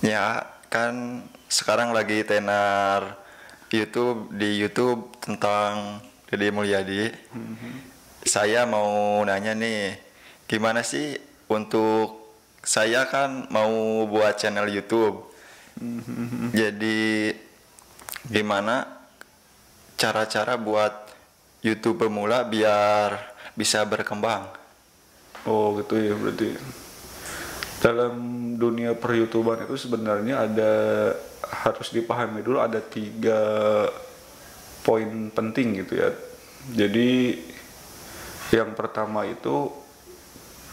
Ya, kan sekarang lagi tenar YouTube tentang Deddy Mulyadi. Saya mau nanya nih, gimana sih untuk saya kan mau buat channel YouTube. Jadi gimana cara-cara buat YouTube pemula biar bisa berkembang? Oh gitu ya, berarti dalam dunia per-YouTuber itu sebenarnya harus dipahami dulu ada 3 poin penting gitu ya. Jadi yang pertama itu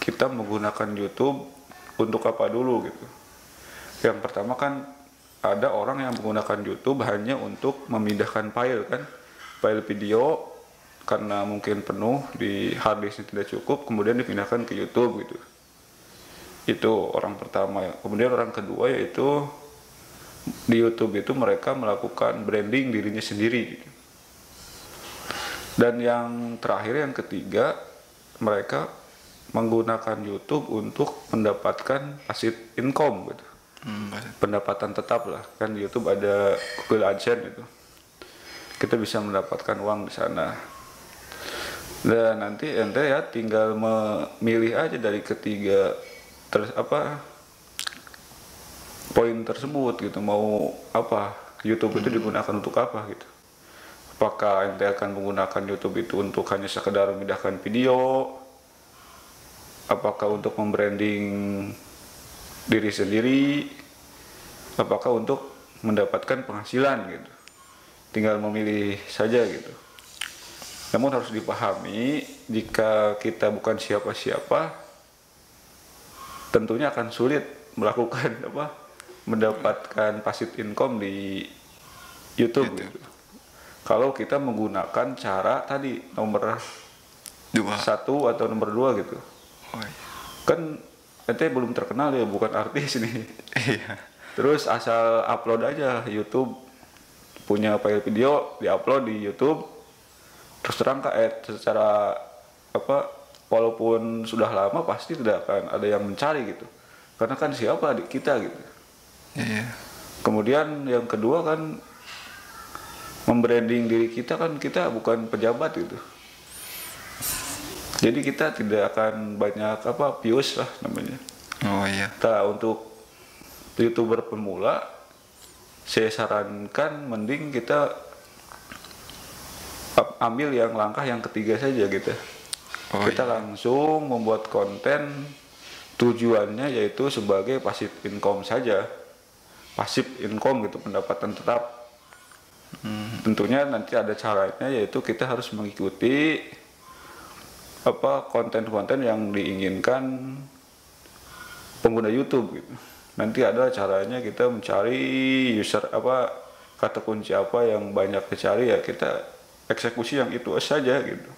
kita menggunakan YouTube untuk apa dulu gitu. Yang pertama kan ada orang yang menggunakan YouTube hanya untuk memindahkan file kan, file video karena mungkin penuh di harddisknya tidak cukup, kemudian dipindahkan ke YouTube gitu. Itu orang pertama ya. Kemudian orang kedua yaitu di YouTube itu mereka melakukan branding dirinya sendiri gitu. Dan yang terakhir yang ketiga, mereka menggunakan YouTube untuk mendapatkan passive income gitu. Pendapatan tetap lah, kan di YouTube ada Google AdSense itu. Kita bisa mendapatkan uang di sana. Dan nanti ente ya tinggal memilih aja dari ketiga poin tersebut gitu, mau apa YouTube itu digunakan untuk apa gitu. Apakah ente akan menggunakan YouTube itu untuk hanya sekedar memindahkan video, apakah untuk membranding diri sendiri, apakah untuk mendapatkan penghasilan gitu. Tinggal memilih saja gitu. Namun harus dipahami, jika kita bukan siapa-siapa, tentunya akan sulit melakukan mendapatkan passive income di YouTube. Gitu. Kalau kita menggunakan cara tadi nomor 1 atau nomor 2 gitu. Oh, iya. Kan ente belum terkenal ya, bukan artis nih. Iya. Terus asal upload aja YouTube, punya file video diupload di YouTube. Terus terang secara walaupun sudah lama pasti tidak akan ada yang mencari gitu, karena kan siapa adik kita gitu. Iya. Kemudian yang kedua kan membranding diri kita, kan kita bukan pejabat gitu, jadi kita tidak akan banyak views lah namanya. Oh iya. Nah, untuk YouTuber pemula saya sarankan mending kita ambil yang langkah yang ketiga saja gitu. Kita langsung membuat konten, tujuannya yaitu sebagai passive income saja, passive income gitu, pendapatan tetap. Tentunya nanti ada caranya, yaitu kita harus mengikuti konten-konten yang diinginkan pengguna YouTube gitu. Nanti ada caranya, kita mencari user kata kunci apa yang banyak dicari, ya kita eksekusi yang itu saja gitu.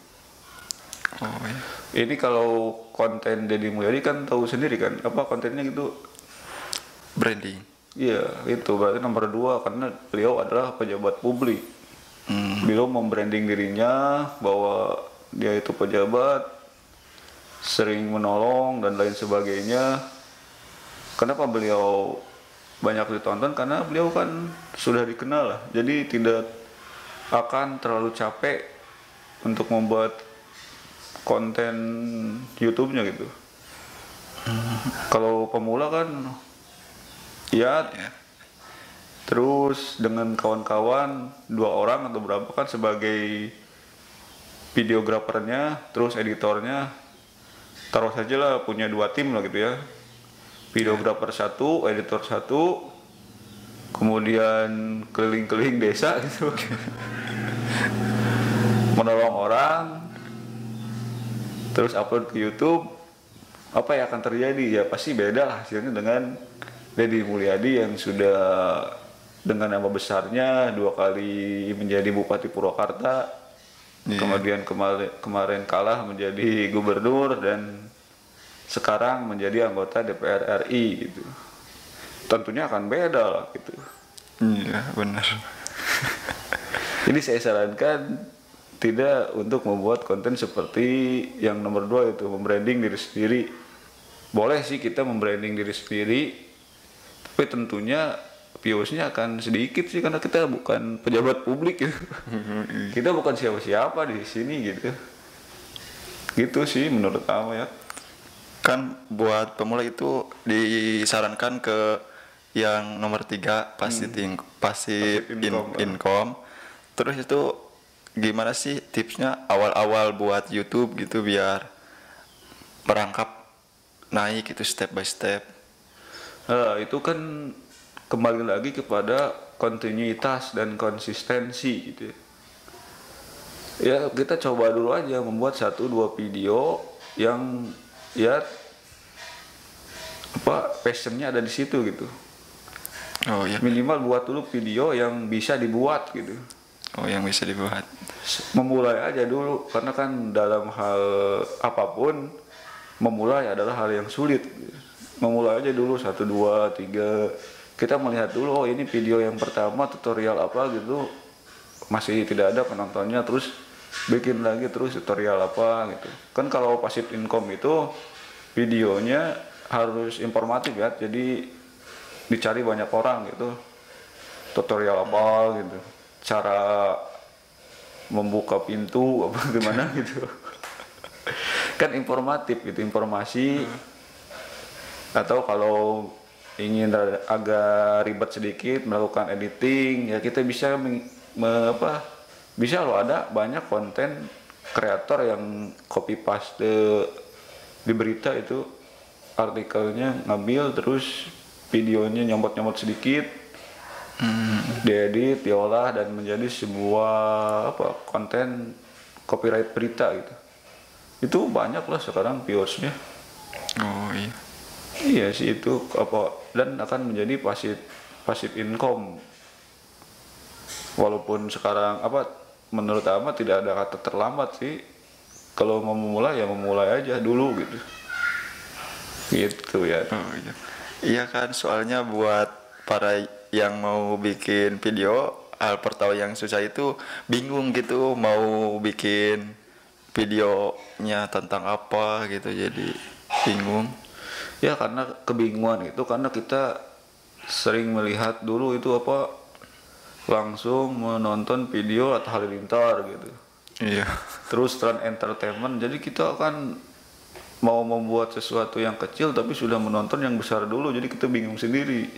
Oh iya. Ini kalau konten Deddy Mulyadi kan tahu sendiri kan, kontennya gitu. Branding. Iya, itu berarti nomor 2, karena beliau adalah pejabat publik. Beliau membranding dirinya bahwa dia itu pejabat, sering menolong dan lain sebagainya. Kenapa beliau banyak ditonton? Karena beliau kan sudah dikenal lah, jadi tidak akan terlalu capek untuk membuat konten YouTube-nya gitu. Kalau pemula kan ya, terus dengan kawan-kawan 2 orang atau berapa kan sebagai videografernya, terus editornya, taruh saja lah punya 2 tim lah gitu ya, videografer 1, editor 1, kemudian keliling-keliling desa gitu menolong orang, terus upload ke YouTube. Apa yang akan terjadi? Ya pasti beda lah hasilnya dengan Deddy Mulyadi yang sudah dengan nama besarnya 2 kali menjadi Bupati Purwakarta, kemudian kemarin kalah menjadi gubernur, dan sekarang menjadi anggota DPR RI gitu. Tentunya akan beda lah gitu. Iya, benar. Jadi saya sarankan tidak untuk membuat konten seperti yang nomor 2 itu, membranding diri sendiri. Boleh sih kita membranding diri sendiri, Tapi tentunya views-nya akan sedikit sih karena kita bukan pejabat publik gitu. Kita bukan siapa-siapa di sini gitu. Gitu sih menurut kamu ya. Kan buat pemula itu disarankan ke yang nomor 3 passive Passive income, income. Terus itu gimana sih tipsnya awal-awal buat YouTube gitu biar merangkap naik itu step by step? Nah, itu kan kembali lagi kepada kontinuitas dan konsistensi gitu ya. Ya kita coba dulu aja membuat 1-2 video yang ya passionnya ada di situ gitu. Oh iya. Minimal buat dulu video yang bisa dibuat gitu. Oh, yang bisa dibuat. Memulai aja dulu karena kan dalam hal apapun memulai adalah hal yang sulit. Memulai aja dulu 1, 2, 3. Kita melihat dulu, oh ini video yang pertama tutorial apa gitu, masih tidak ada penontonnya, terus bikin lagi terus tutorial apa gitu. Kan kalau passive income itu videonya harus informatif ya, jadi dicari banyak orang gitu, tutorial apa gitu, cara membuka pintu apa gimana gitu. Kan informatif gitu, informasi. Atau kalau ingin agak ribet sedikit melakukan editing ya kita bisa bisa loh, ada banyak konten kreator yang copy paste di berita itu, artikelnya ngambil terus videonya nyomot-nyomot sedikit, diedit, diolah dan menjadi sebuah konten copyright berita gitu. Itu banyak lah sekarang viewersnya. Oh iya. Iya sih itu dan akan menjadi pasif income. Walaupun sekarang menurut Ahmad tidak ada kata terlambat sih. Kalau mau memulai ya memulai aja dulu gitu. Gitu ya. Oh iya. Iya kan, soalnya buat para yang mau bikin video, hal pertama yang susah itu bingung gitu mau bikin videonya tentang apa gitu, jadi bingung. Ya karena kebingungan itu karena kita sering melihat dulu itu langsung menonton video atau halilintar gitu. Iya. Terus Trend Entertainment, jadi kita kan mau membuat sesuatu yang kecil tapi sudah menonton yang besar dulu, jadi kita bingung sendiri.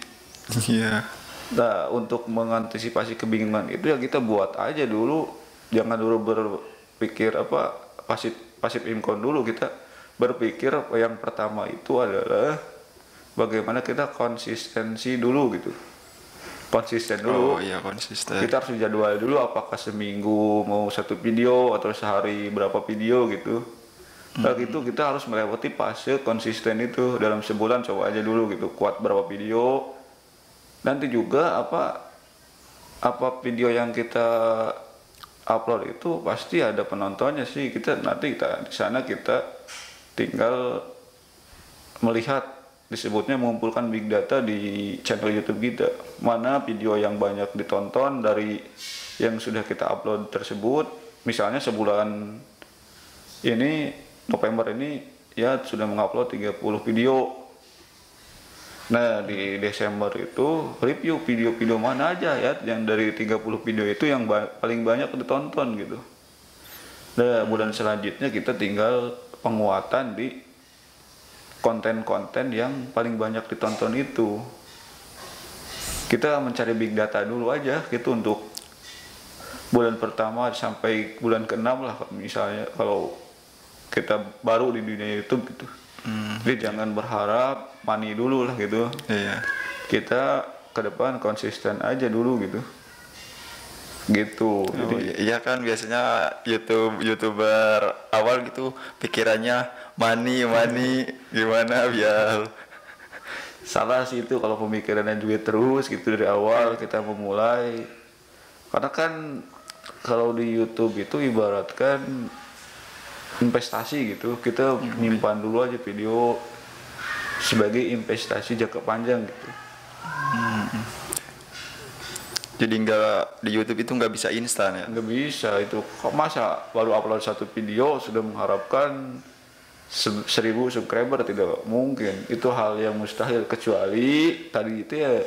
Iya. Nah untuk mengantisipasi kebingungan itu ya kita buat aja dulu, jangan dulu berpikir pasif income dulu. Kita berpikir yang pertama itu adalah bagaimana kita konsistensi dulu gitu, konsisten dulu. Oh iya, konsisten. Kita harus jadwal dulu apakah seminggu mau 1 video atau sehari berapa video gitu. Nah gitu kita harus melewati fase konsisten itu. Dalam sebulan coba aja dulu gitu, kuat berapa video. Nanti juga apa video yang kita upload itu pasti ada penontonnya sih. Nanti kita di sana kita tinggal melihat, disebutnya mengumpulkan big data di channel YouTube kita, mana video yang banyak ditonton dari yang sudah kita upload tersebut. Misalnya sebulan ini, November ini ya sudah mengupload 30 video. Nah di Desember itu review video-video mana aja ya yang dari 30 video itu yang paling banyak ditonton gitu. Nah bulan selanjutnya kita tinggal penguatan di konten-konten yang paling banyak ditonton itu. Kita mencari big data dulu aja gitu untuk bulan pertama sampai bulan ke-6 lah misalnya, kalau kita baru di dunia YouTube gitu. Jadi jangan berharap money dulu lah gitu. Iya. Kita ke depan konsisten aja dulu gitu. Gitu. Oh, iya kan biasanya YouTuber awal gitu pikirannya money gimana biar salah sih itu kalau pemikirannya duit terus gitu dari awal kita memulai. Karena kan kalau di YouTube itu ibaratkan investasi gitu. Kita nyimpan dulu aja video sebagai investasi jangka panjang gitu. jadi nggak, di YouTube itu nggak bisa instan ya? Nggak bisa itu. Kok masa baru upload 1 video sudah mengharapkan 1000 subscriber, tidak mungkin, itu hal yang mustahil, kecuali tadi itu ya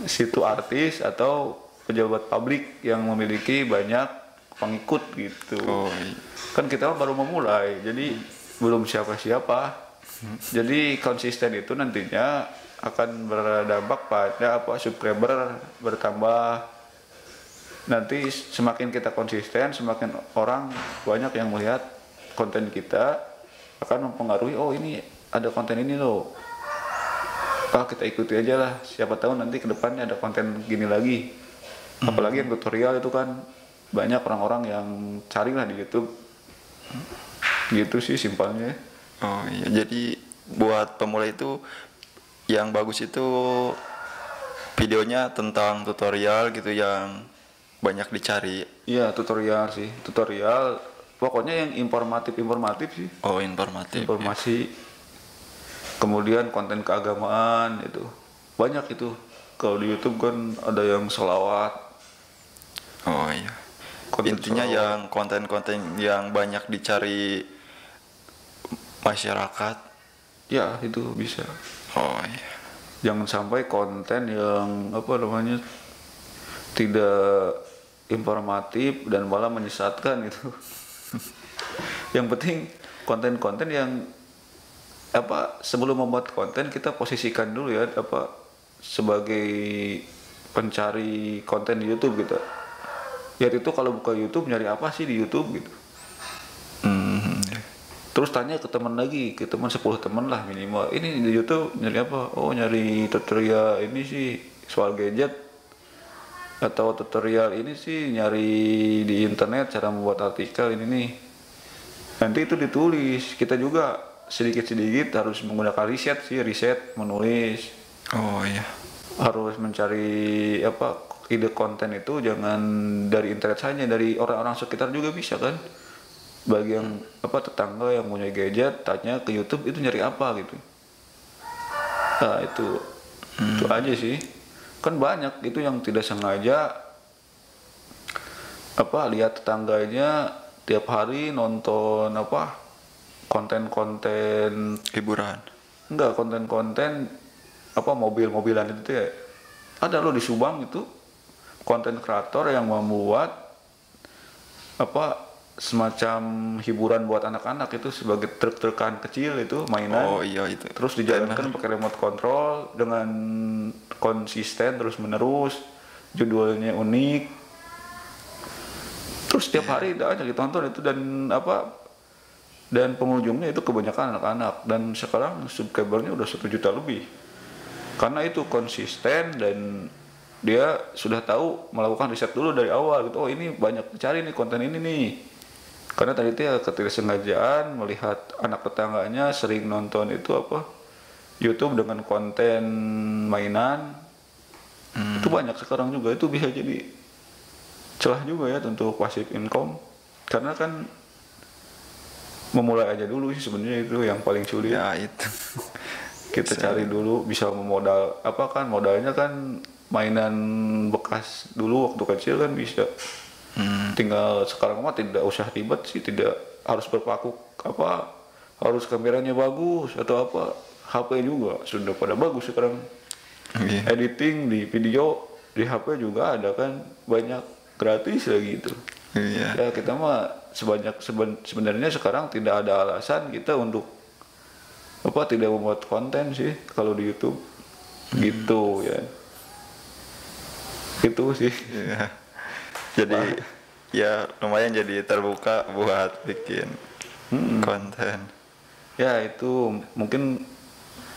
situ artis atau pejabat publik yang memiliki banyak pengikut gitu. Oh iya. Kan kita baru memulai, jadi belum siapa-siapa. Jadi konsisten itu nantinya akan berdampak pada subscriber bertambah. Nanti semakin kita konsisten, semakin orang banyak yang melihat konten kita, akan mempengaruhi, oh ini ada konten ini loh, kita ikuti aja lah, siapa tahu nanti kedepannya ada konten gini lagi. Apalagi yang tutorial itu kan banyak orang-orang yang cari lah di YouTube. Gitu sih simpelnya. Oh iya, jadi buat pemula itu yang bagus itu videonya tentang tutorial gitu yang banyak dicari. Iya, tutorial sih, tutorial pokoknya yang informatif sih. Oh, informatif. Informasi. Kemudian konten keagamaan itu banyak itu. Kalau di YouTube kan ada yang selawat. Oh iya. Konten Intinya selawat. yang konten-konten yang banyak dicari masyarakat. Ya, itu bisa. Oh iya. Jangan sampai konten yang tidak informatif dan malah menyesatkan itu. Yang penting konten-konten yang sebelum membuat konten kita posisikan dulu ya sebagai pencari konten di YouTube gitu. Ya itu kalau buka YouTube nyari apa sih di YouTube gitu. Terus tanya ke teman lagi, ke teman 10 teman lah minimal. Ini di YouTube nyari apa? Oh, nyari tutorial ini sih soal gadget. Atau tutorial ini sih nyari di internet cara membuat artikel ini nih. Nanti itu ditulis. Kita juga sedikit-sedikit harus menggunakan riset menulis. Oh iya. Harus mencari ide konten itu jangan dari internet saja, dari orang-orang sekitar juga bisa kan. Bagi yang tetangga yang punya gadget, tanya ke YouTube itu nyari apa gitu. Nah itu aja sih. Kan banyak itu yang tidak sengaja lihat tetangganya tiap hari nonton konten-konten Hiburan. enggak, konten-konten mobil-mobilan itu ya. Ada loh di Subang itu konten kreator yang membuat semacam hiburan buat anak-anak itu sebagai truk-trukan kecil itu mainan. Oh iya itu. Terus dijalankan pakai remote control dengan konsisten terus menerus, judulnya unik. Terus setiap hari ada ditonton itu dan pengunjungnya itu kebanyakan anak-anak, dan sekarang subscribernya udah 1 juta lebih. Karena itu konsisten dan dia sudah tahu melakukan riset dulu dari awal gitu. Oh ini banyak dicari nih konten ini nih. Karena tadi itu ya ketidaksengajaan melihat anak tetangganya sering nonton itu YouTube dengan konten mainan. Itu banyak sekarang juga, itu bisa jadi celah juga ya untuk passive income. Karena kan memulai aja dulu sih sebenarnya itu yang paling sulit. Ya itu. Kita cari dulu bisa memodal modalnya kan mainan bekas dulu waktu kecil kan bisa. Tinggal sekarang mah tidak usah ribet sih, tidak harus berpaku harus kameranya bagus atau HP juga sudah pada bagus sekarang. Editing di video di HP juga ada kan, banyak gratis lagi itu. Ya kita mah sebenarnya sekarang tidak ada alasan kita untuk tidak membuat konten sih kalau di YouTube. Gitu ya. Itu sih. Iya. Jadi ya lumayan jadi terbuka buat bikin konten. Ya itu mungkin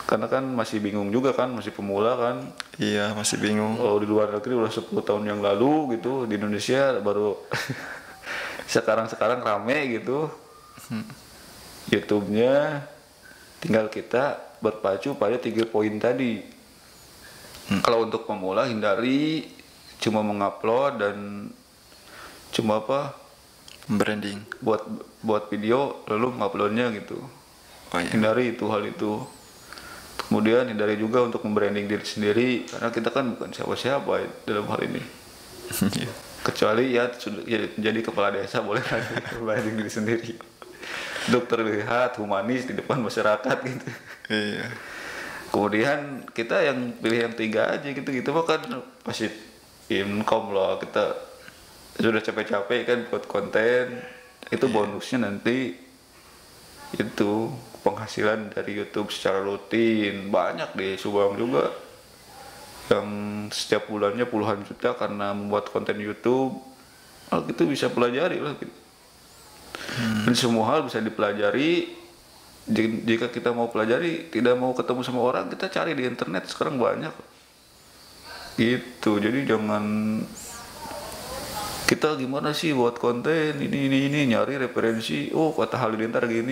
karena kan masih bingung juga kan, masih pemula kan. Iya, masih bingung. Kalau di luar negeri udah 10 tahun yang lalu gitu, di Indonesia baru sekarang rame gitu. YouTube-nya tinggal kita berpacu pada 3 poin tadi. Kalau untuk pemula hindari cuma mengupload dan cuma Branding. buat video lalu menguploadnya gitu. Oh iya. Hindari hal itu. Kemudian hindari juga untuk membranding diri sendiri karena kita kan bukan siapa-siapa dalam hal ini. Kecuali ya sudah jadi kepala desa boleh kan branding diri sendiri. Untuk terlihat humanis di depan masyarakat gitu. Iya. Kemudian kita yang pilih yang 3 aja gitu mah kan pasti income lah, kita sudah capek-capek kan buat konten, itu bonusnya nanti itu penghasilan dari YouTube secara rutin banyak deh. Subang juga yang setiap bulannya puluhan juta karena membuat konten YouTube. Itu bisa pelajari lah gitu. Dan semua hal bisa dipelajari. Jika kita mau pelajari, tidak mau ketemu sama orang, kita cari di internet, sekarang banyak gitu. Jadi jangan kita gimana sih buat konten ini nyari referensi, oh kata Halilintar gini.